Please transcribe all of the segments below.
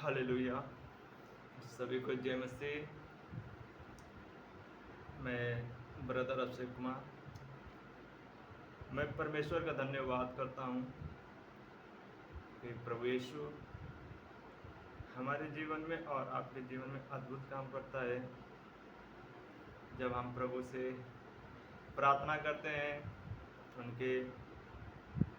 Hallelujah. सभी को जय मसीह। मैं ब्रदर अभिषेक कुमार, मैं परमेश्वर का धन्यवाद करता हूँ कि प्रभु यीशु हमारे जीवन में और आपके जीवन में अद्भुत काम करता है। जब हम प्रभु से प्रार्थना करते हैं, उनके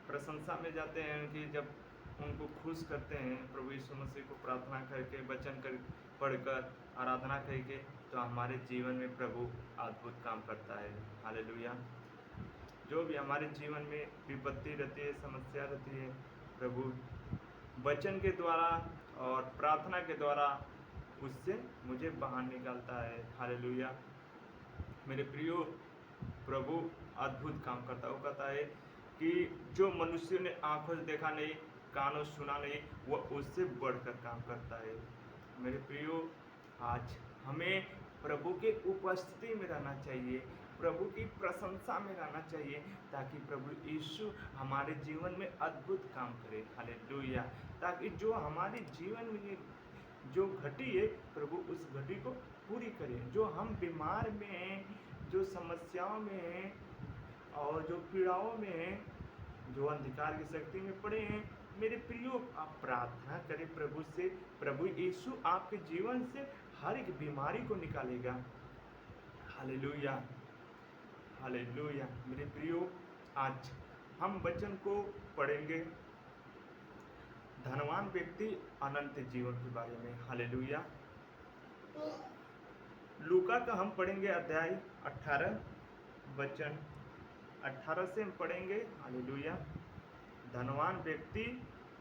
प्रशंसा में जाते हैं, उनकी जब उनको खुश करते हैं, प्रभु यीशु मसीह को प्रार्थना करके वचन कर पढ़कर आराधना करके, तो हमारे जीवन में प्रभु अद्भुत काम करता है। हालेलुया। जो भी हमारे जीवन में विपत्ति रहती है, समस्या रहती है, प्रभु वचन के द्वारा और प्रार्थना के द्वारा उससे मुझे बाहर निकालता है। हालेलुया। मेरे प्रियो, प्रभु अद्भुत काम करता है। वो कहता है कि जो मनुष्य ने आंखों से देखा नहीं, कानों से सुना नहीं, वह उससे बढ़कर काम करता है। मेरे प्रियो, आज हमें प्रभु के उपस्थिति में रहना चाहिए, प्रभु की प्रशंसा में रहना चाहिए, ताकि प्रभु यीशु हमारे जीवन में अद्भुत काम करे। हालेलुया। ताकि जो हमारे जीवन में जो घटी है, प्रभु उस घटी को पूरी करे। जो हम बीमार में हैं, जो समस्याओं में हैं और जो पीड़ाओं में हैं, जो अंधकार की शक्ति में पड़े हैं, मेरे प्रियो, आप प्रार्थना करें प्रभु से। प्रभु यीशु आपके जीवन से हर एक बीमारी को निकालेगा। Hallelujah, hallelujah. मेरे प्रियो, आज हम वचन को पढ़ेंगे, धनवान व्यक्ति अनंत जीवन के बारे में। हालेलुया। लूका का हम पढ़ेंगे अध्याय 18, वचन 18 से हम पढ़ेंगे। हालेलुया। धनवान व्यक्ति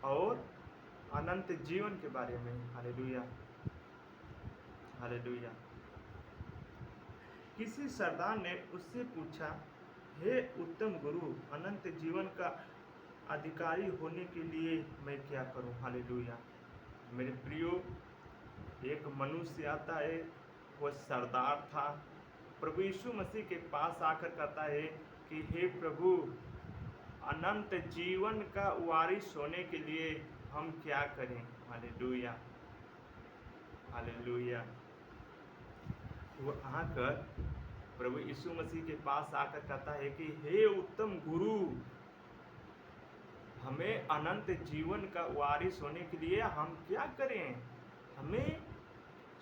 और अनंत जीवन के बारे में। Hallelujah, hallelujah. किसी सरदार ने उससे पूछा, हे उत्तम गुरु, अनंत जीवन का अधिकारी होने के लिए मैं क्या करूं? हालेलुया। मेरे प्रियो, एक मनुष्य आता है, वह सरदार था। प्रभु यीशु मसीह के पास आकर कहता है कि हे प्रभु, अनंत जीवन का वारिस होने के लिए हम क्या करें? Hallelujah, hallelujah. वो आकर प्रभु यीशु मसीह के पास आकर कहता है कि हे उत्तम गुरु, हमें अनंत जीवन का वारिस होने के लिए हम क्या करें? हमें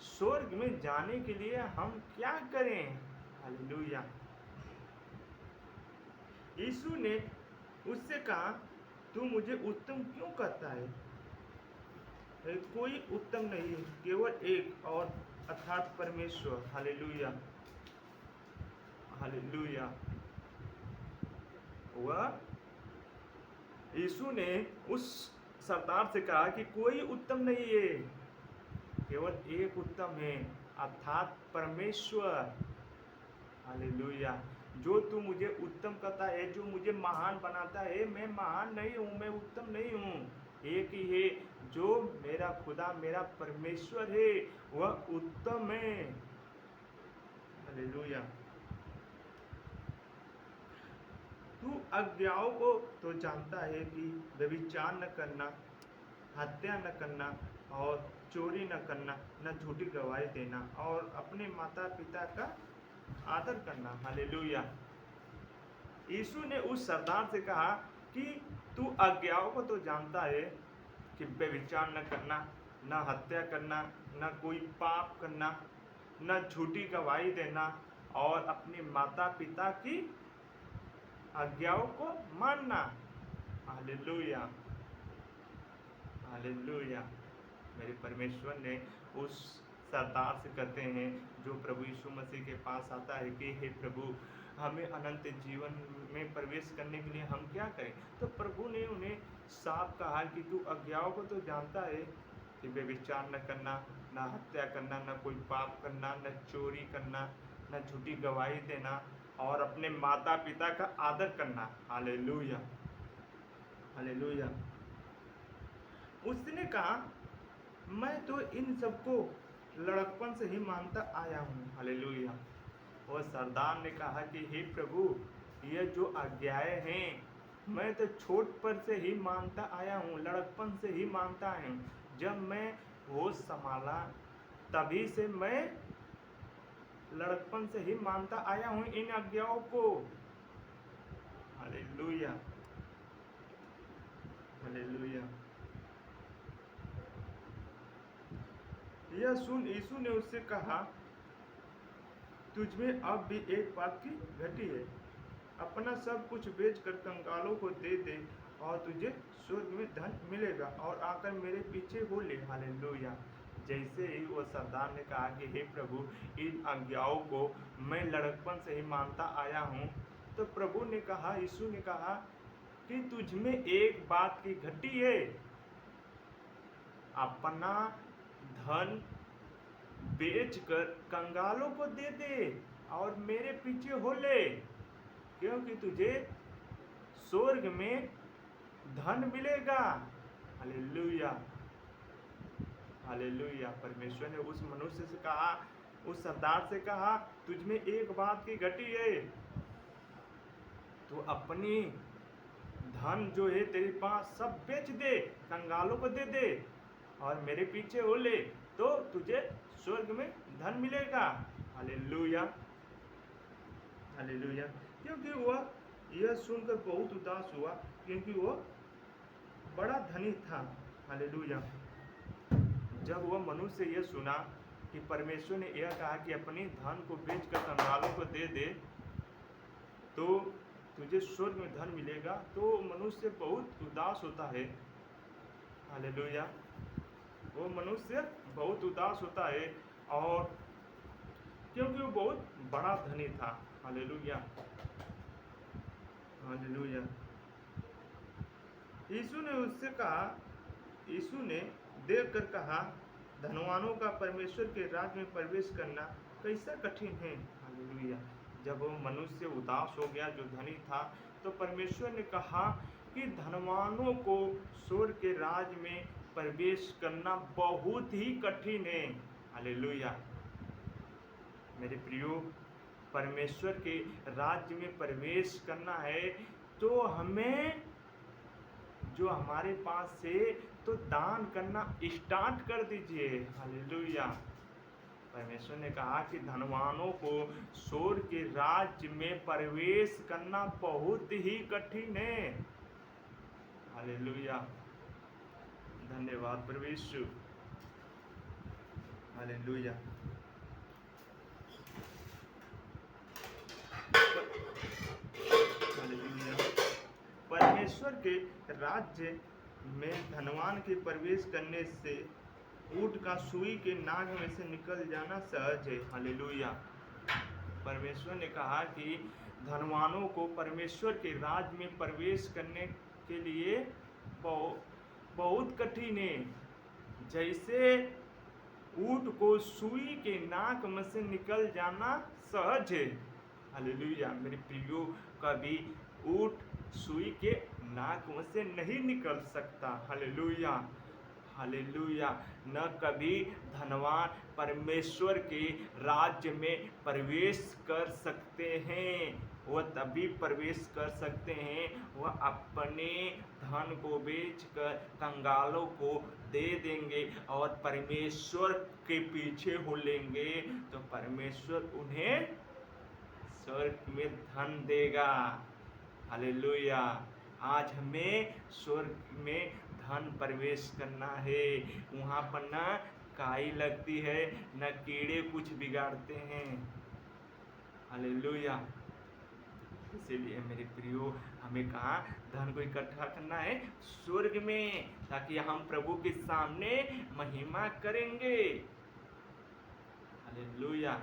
स्वर्ग में जाने के लिए हम क्या करें? हालेलुया। यीशु ने उससे कहा, तू मुझे उत्तम क्यों कहता है? कोई उत्तम नहीं, केवल एक, और अर्थात परमेश्वर। Hallelujah, hallelujah. वह यीशु ने उस सरदार से कहा कि कोई उत्तम नहीं है, केवल एक उत्तम है, अर्थात परमेश्वर। हालेलुया। जो तू मुझे उत्तम कहता है, जो मुझे महान बनाता है, मैं महान नहीं हूँ, मैं उत्तम नहीं हूँ। एक ही है, जो मेरा खुदा, मेरा परमेश्वर है, वह उत्तम है। हालेलुया। तू आज्ञाओं को तो जानता है कि व्यभिचार न करना, हत्या न करना, और चोरी न करना, न झूठी गवाही देना, और अपने माता पिता का आदर करना। हालेलुया। यीशु ने उस सरदार से कहा कि तू आज्ञाओं को तो जानता है कि व्यभिचार न करना, न हत्या करना, न कोई पाप करना, न झूठी गवाही देना, और अपने माता पिता की आज्ञाओं को मानना। Hallelujah, hallelujah. मेरे परमेश्वर ने उस सरदार से कहते हैं, जो प्रभु यीशु मसीह के पास आता है, कि हे प्रभु, हमें अनंत जीवन में प्रवेश करने के लिए हम क्या करें? तो प्रभु ने उन्हें साफ कहा कि तू आज्ञाओं को तो जानता है कि व्यभिचार न करना, न हत्या करना, न कोई पाप करना, न चोरी करना, न झूठी गवाही देना, और अपने माता पिता का आदर करना। Hallelujah, hallelujah. उसने कहा, मैं तो इन सबको लड़कपन से ही मानता आया हूँ। हालेलुया। और सरदार ने कहा कि हे प्रभु, ये जो आज्ञाएं हैं, मैं तो छोट पर से ही मानता आया हूँ, लड़कपन से ही मानता आया हूँ। जब मैं होश संभाला, तभी से मैं लड़कपन से ही मानता आया हूँ इन आज्ञाओं को। Hallelujah, hallelujah. यह सुन यीशु ने उससे कहा, तुझमें अब भी एक बात की घटी है। अपना सब कुछ बेचकर कंगालों को दे दे और तुझे स्वर्ग में धन मिलेगा और आकर मेरे पीछे हो ले। हालेलुया। जैसे ही वो सरदार ने कहा कि हे प्रभु, इन आज्ञाओं को मैं लड़कपन से ही मानता आया हूँ, तो प्रभु ने कहा, यीशु ने कहा कि तुझमें एक बात की घटी है। अपना धन बेचकर कंगालों को दे दे और मेरे पीछे हो ले, क्योंकि तुझे स्वर्ग में धन मिलेगा। Hallelujah, hallelujah. परमेश्वर ने उस मनुष्य से कहा, उस सरदार से कहा, तुझमें एक बात की घटी है। तो अपनी धन जो है तेरे पास सब बेच दे, कंगालों को दे दे और मेरे पीछे हो ले, तो तुझे स्वर्ग में धन मिलेगा। Hallelujah, hallelujah. क्योंकि वह यह सुनकर बहुत उदास हुआ, क्योंकि वह बड़ा धनी था। हालेलुया। जब वह मनुष्य यह सुना कि परमेश्वर ने यह कहा कि अपनी धन को बेचकर कंगालों को दे दे तो तुझे स्वर्ग में धन मिलेगा, तो मनुष्य बहुत उदास होता है। हालेलुया। वो मनुष्य बहुत उदास होता है, और क्योंकि वो बहुत बड़ा धनी था। Hallelujah, hallelujah. यीशु ने उससे कहा, यीशु ने देखकर कहा, धनवानों का परमेश्वर के राज्य में प्रवेश करना कैसा कठिन है। हालेलुया। जब वो मनुष्य उदास हो गया जो धनी था, तो परमेश्वर ने कहा कि धनवानों को स्वर्ग के राज्य में प्रवेश करना बहुत ही कठिन है। हालेलुया। मेरे प्रियो, परमेश्वर के राज्य में प्रवेश करना है तो हमें जो हमारे पास से तो दान करना स्टार्ट कर दीजिए। हालेलुया। परमेश्वर ने कहा कि धनवानों को स्वर्ग के राज्य में प्रवेश करना बहुत ही कठिन है। हालेलुया, धन्यवाद प्रभु यीशु। हालेलुया। हालेलुया। परमेश्वर के राज्य में धनवान के प्रवेश करने से ऊँट का सुई के नाक में से निकल जाना सहज है। हालेलुया। परमेश्वर ने कहा कि धनवानों को परमेश्वर के राज्य में प्रवेश करने के लिए बहुत कठिन है। जैसे ऊँट को सुई के नाक में से निकल जाना सहज है। हालेलुया। मेरे प्रियो, कभी ऊँट सुई के नाक में से नहीं निकल सकता। Hallelujah, hallelujah. न कभी धनवान परमेश्वर के राज्य में प्रवेश कर सकते हैं। वह तभी प्रवेश कर सकते हैं, वह अपने धन को बेचकर कंगालों को दे देंगे और परमेश्वर के पीछे हो लेंगे, तो परमेश्वर उन्हें स्वर्ग में धन देगा। हालेलुया। आज हमें स्वर्ग में धन प्रवेश करना है। वहाँ पर न काई लगती है, न कीड़े कुछ बिगाड़ते हैं। हालेलुया। इसीलिए मेरे प्रियो, हमें कहाँ धन को इकट्ठा करना है? स्वर्ग में, ताकि हम प्रभु के सामने महिमा करेंगे। हालेलुया।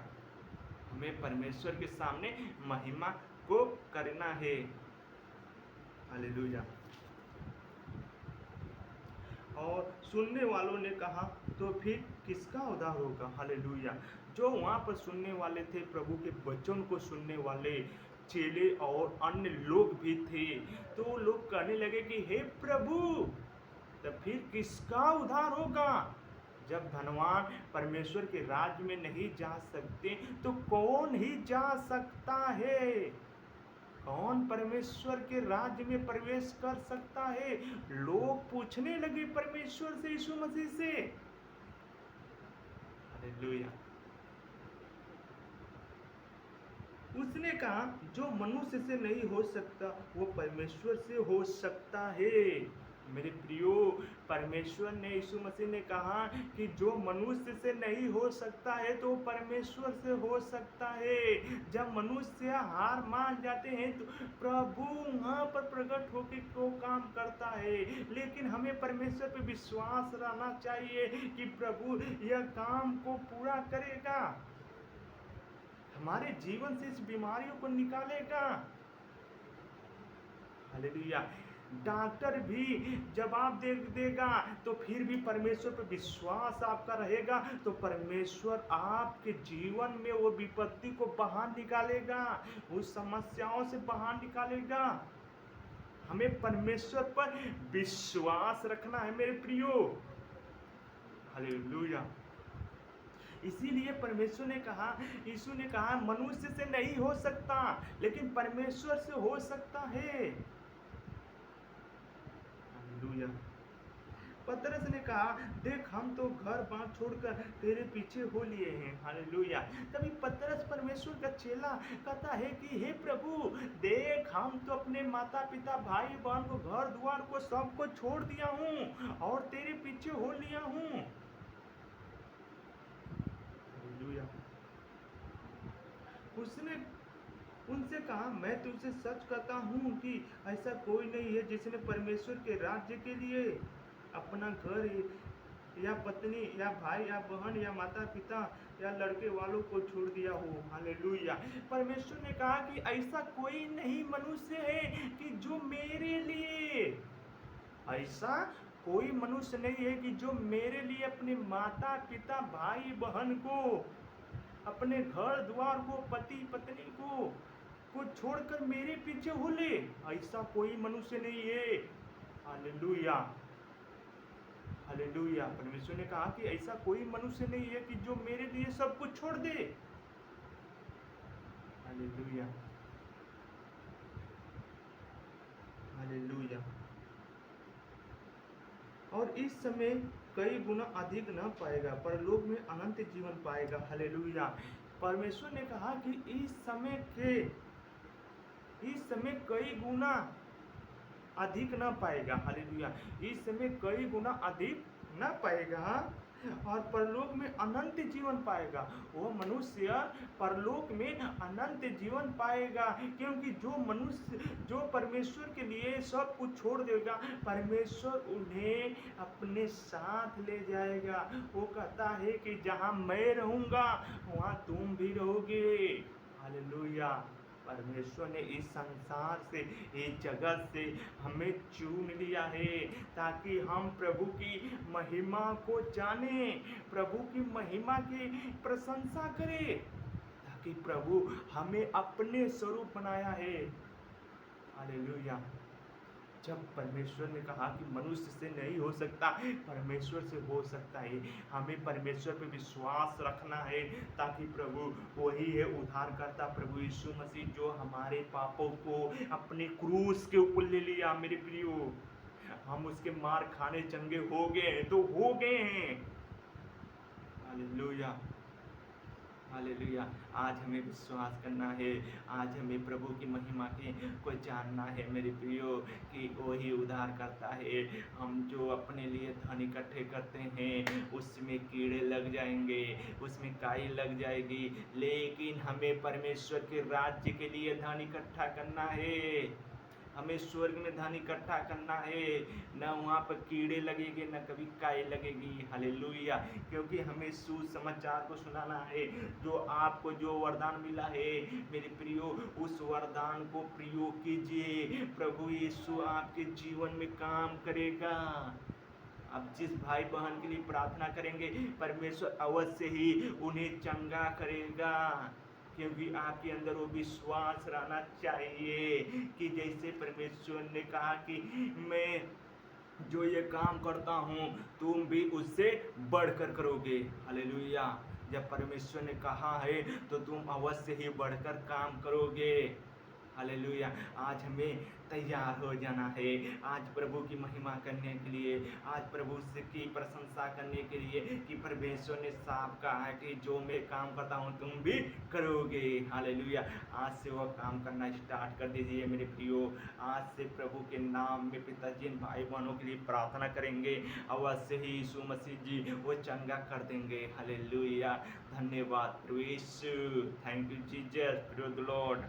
हमें परमेश्वर के सामने महिमा को करना है। हालेलुया। और सुनने वालों ने कहा, तो फिर किसका उद्धार होगा? हालेलुया। जो वहाँ पर सुनने वाले थे, प्रभु के वचन को सुनने वाले चेले और अन्य लोग भी थे, तो वो लोग कहने लगे कि हे प्रभु, तो फिर किसका उद्धार होगा? जब धनवान परमेश्वर के राज्य में नहीं जा सकते, तो कौन ही जा सकता है? कौन परमेश्वर के राज्य में प्रवेश कर सकता है? लोग पूछने लगे परमेश्वर से, यीशु मसीह से, हालेलुया। उसने कहा जो मनुष्य से नहीं हो सकता वो परमेश्वर से हो सकता है। मेरे प्रियो, परमेश्वर ने, यीशु मसीह ने कहा कि जो मनुष्य से नहीं हो सकता है तो परमेश्वर से हो सकता है। जब मनुष्य हार मान जाते हैं तो प्रभु वहाँ पर प्रकट होकर को काम करता है। लेकिन हमें परमेश्वर पे विश्वास रहना चाहिए कि प्रभु यह काम को पूरा करेगा, हमारे जीवन से इस बीमारियों को निकालेगा। हालेलुया। डॉक्टर भी जवाब दे देगा तो फिर भी परमेश्वर पर विश्वास आपका रहेगा तो परमेश्वर आपके जीवन में वो विपत्ति को बाहर निकालेगा, उस समस्याओं से बाहर निकालेगा। हमें परमेश्वर पर विश्वास रखना है मेरे प्रियो। हालेलुया। इसीलिए परमेश्वर ने कहा, यीशु ने कहा मनुष्य से नहीं हो सकता लेकिन परमेश्वर से हो सकता है। हालेलुया। पतरस ने कहा देख हम तो घर बार छोड़कर तेरे पीछे हो लिए हैं। हालेलुया। तभी पतरस परमेश्वर का चेला कहता है कि हे प्रभु देख हम तो अपने माता पिता भाई बहन को घर द्वार को सबको छोड़ दिया हूँ और तेरे पीछे हो लिया हूँ। हालेलुया। उसने उनसे कहा मैं तुमसे सच कहता हूँ कि ऐसा कोई नहीं है जिसने परमेश्वर के राज्य के लिए अपना घर या पत्नी या भाई या बहन या माता पिता या लड़के वालों को छोड़ दिया हो। हालेलुया। परमेश्वर ने कहा कि ऐसा कोई नहीं मनुष्य है कि जो मेरे लिए, ऐसा कोई मनुष्य नहीं है कि जो मेरे लिए अपने माता पिता भाई बहन को, अपने घर द्वार को, पति पत्नी को छोड़कर मेरे पीछे हो ले। ऐसा कोई मनुष्य नहीं है। हालेलुया। हालेलुया। परमेश्वर ने कहा कि ऐसा कोई मनुष्य नहीं है कि जो मेरे लिए सब कुछ छोड़ दे। हालेलुया। हालेलुया। और इस समय कई गुना अधिक न पाएगा, परलोक में अनंत जीवन पाएगा। हालेलुया। परमेश्वर ने कहा कि इस समय कई गुना अधिक न पाएगा। हालेलुया। इस समय कई गुना अधिक न पाएगा और परलोक में अनंत जीवन पाएगा। वो मनुष्य परलोक में अनंत जीवन पाएगा क्योंकि जो मनुष्य जो परमेश्वर के लिए सब कुछ छोड़ देगा परमेश्वर उन्हें अपने साथ ले जाएगा। वो कहता है कि जहाँ मैं रहूँगा वहाँ तुम भी रहोगे। हालेलुया। परमेश्वर ने इस संसार से, इस जगत से हमें चुन लिया है ताकि हम प्रभु की महिमा को जाने, प्रभु की महिमा की प्रशंसा करें, ताकि प्रभु हमें अपने स्वरूप बनाया है। हालेलुया। जब परमेश्वर ने कहा कि मनुष्य से नहीं हो सकता, परमेश्वर से हो सकता है। हमें परमेश्वर पे विश्वास रखना है ताकि प्रभु वही है उद्धारकर्ता प्रभु यीशु मसीह जो हमारे पापों को अपने क्रूस के ऊपर ले लिया। मेरे प्रियो, हम उसके मार खाने चंगे हो गए तो हो गए हैं। हालेलुया। हालेलुया। आज हमें विश्वास करना है, आज हमें प्रभु की महिमा को जानना है मेरे प्रियो कि वही उद्धार करता है। हम जो अपने लिए धन इकट्ठे करते हैं उसमें कीड़े लग जाएंगे, उसमें काई लग जाएगी, लेकिन हमें परमेश्वर के राज्य के लिए धन इकट्ठा करना है। हमें स्वर्ग में धन इकट्ठा करना है, न वहाँ पर कीड़े लगेंगे न कभी काई लगेगी। हालेलुया। क्योंकि हमें सुसमाचार को सुनाना है। जो आपको जो वरदान मिला है मेरे प्रियो, उस वरदान को प्रयोग कीजिए। प्रभु यीशु आपके जीवन में काम करेगा। आप जिस भाई बहन के लिए प्रार्थना करेंगे परमेश्वर अवश्य ही उन्हें चंगा करेगा, क्योंकि आपके अंदर वो विश्वास रहना चाहिए कि जैसे परमेश्वर ने कहा कि मैं जो ये काम करता हूँ तुम भी उससे बढ़कर करोगे। हालेलुया। जब परमेश्वर ने कहा है तो तुम अवश्य ही बढ़कर काम करोगे। हालेलुया। आज हमें तैयार हो जाना है, आज प्रभु की महिमा करने के लिए, आज प्रभु से की प्रशंसा करने के लिए कि परमेश्वर ने साफ कहा है कि जो मैं काम करता हूँ तुम भी करोगे। हालेलुया। आज से वह काम करना स्टार्ट कर दीजिए मेरे प्रियो। आज से प्रभु के नाम में पिताजी इन भाई बहनों के लिए प्रार्थना करेंगे, अवश्य ही यीशु मसीह जी वो चंगा कर देंगे। हालेलुया। धन्यवाद प्रभु Yeshu. Thank you Jesus, praise the Lord.